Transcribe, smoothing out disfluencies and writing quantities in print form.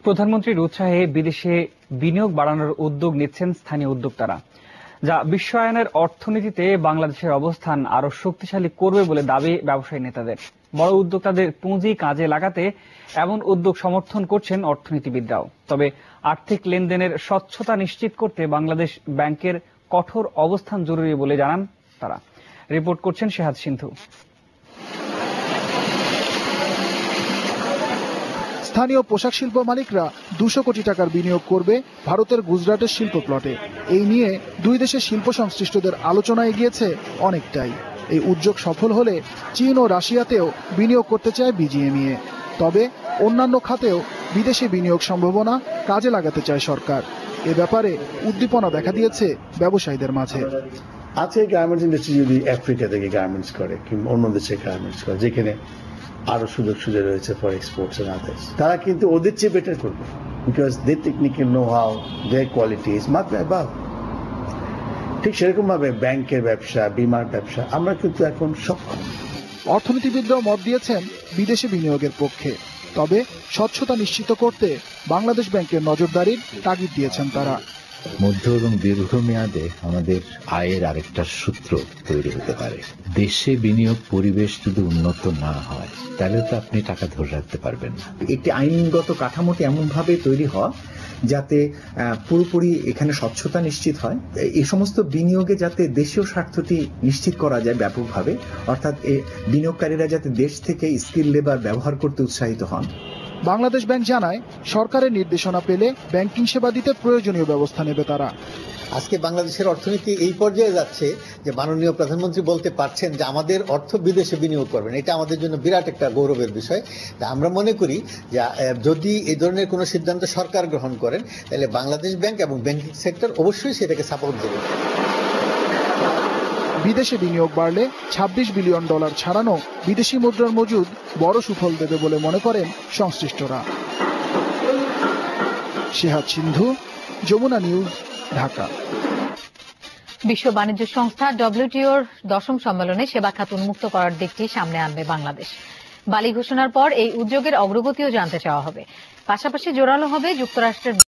প্রধানমন্ত্রীর উৎসাহে বিদেশে বিনিয়োগ বাড়ানোর উদ্যোগ নিচ্ছেন স্থানীয় উদ্যোক্তারা, যা বিশ্বায়নের অর্থনীতিতে বাংলাদেশের অবস্থান আরো শক্তিশালী করবে বলে দাবি ব্যবসায়ী নেতাদের। বড় উদ্যোক্তাদের পুঁজি কাজে লাগাতে এমন উদ্যোগ সমর্থন করছেন অর্থনীতিবিদরাও। তবে আর্থিক লেনদেনের স্বচ্ছতা নিশ্চিত করতে বাংলাদেশ ব্যাংকের কঠোর অবস্থান জরুরি বলে জানান তারা। রিপোর্ট করছেন শেহাদ সিন্ধু। স্থানীয় পোশাক শিল্প মালিকরা 200 কোটি টাকার বিনিয়োগ করবে ভারতের গুজরাটের শিল্প প্লটে। এই নিয়ে দুই দেশের শিল্প সংশ্লিষ্টদের আলোচনা এগিয়েছে অনেকটাই। এই উদ্যোগ সফল হলে চীন ও রাশিয়াতেও বিনিয়োগ করতে চায় বিজিএমইএ। তবে অন্যান্য খাতেও বিদেশি বিনিয়োগ সম্ভাবনা কাজে লাগাতে চায় সরকার। এ ব্যাপারে উদ্দীপনা দেখা দিয়েছে ব্যবসায়ীদের মাঝে। আজকে গার্মেন্টস ইন্ডাস্ট্রি যদি আফ্রিকা থেকে গার্মেন্টস করে কিংবা অন্য দেশে গার্মেন্টস করে, যেখানে আরো সুযোগ সুযোগ রয়েছে ফর এক্সপোর্টস এন্ড আদার্স, তারা কিন্তু ওদের চেয়ে বেটার করবে, because they technical know how, their quality is much above. ঠিক সেরকম ভাবে ব্যাংকের ব্যবসা, বীমার ব্যবসা আমরা কিন্তু এখন সক্ষম। অর্থনীতিবিদরাও মত দিয়েছেন বিদেশি বিনিয়োগের পক্ষে। তবে স্বচ্ছতা নিশ্চিত করতে বাংলাদেশ ব্যাংকের নজরদারির তাগিদ দিয়েছেন তারা। মধ্য এবং দীর্ঘমেয়াদে আমাদের আয়ের আরেকটা সূত্র তৈরি হতে পারে। দেশে বিনিয়োগ পরিবেশ যদি উন্নত না হয় তাহলে তো আপনি টাকা ধরে রাখতে পারবেন না। একটি আইনগত কাঠামোটি এমন ভাবে তৈরি হওয়া যাতে পুরোপুরি এখানে স্বচ্ছতা নিশ্চিত হয়, এই সমস্ত বিনিয়োগে যাতে দেশীয় স্বার্থটি নিশ্চিত করা যায় ব্যাপকভাবে, অর্থাৎ বিনিয়োগকারীরা যাতে দেশ থেকে স্কিল লেবার ব্যবহার করতে উৎসাহিত হন। বাংলাদেশ ব্যাংক জানায়, সরকারের নির্দেশনা পেলে ব্যাংকিং সেবা দিতে প্রয়োজনীয় ব্যবস্থা নেবে তারা। আজকে বাংলাদেশের অর্থনীতি এই পর্যায়ে যাচ্ছে যে মাননীয় প্রধানমন্ত্রী বলতে পারছেন যে আমাদের অর্থ বিদেশে বিনিয়োগ করবেন। এটা আমাদের জন্য বিরাট একটা গৌরবের বিষয়। আমরা মনে করি যে যদি এই ধরনের কোনো সিদ্ধান্ত সরকার গ্রহণ করেন তাহলে বাংলাদেশ ব্যাংক এবং ব্যাংকিং সেক্টর অবশ্যই সেটাকে সাপোর্ট দেবে। বিদেশে বিনিয়োগ বাড়লে $26 বিলিয়ন ছাড়ানো বিদেশি মুদ্রার মজুদ বড় সুফল দেবে বলে মনে করেন সংশ্লিষ্টরা। শেহাদ সিন্ধু, যমুনা নিউজ, ঢাকা। বিশ্ব বাণিজ্য সংস্থা WTOর 10ম সম্মেলনে সেবা খাত উন্মুক্ত করার দিকটি সামনে আনবে বাংলাদেশ। বালি ঘোষণার পর এই উদ্যোগের অগ্রগতিও জানতে চাওয়া হবে। পাশাপাশি জোরালো হবে যুক্তরাষ্ট্রের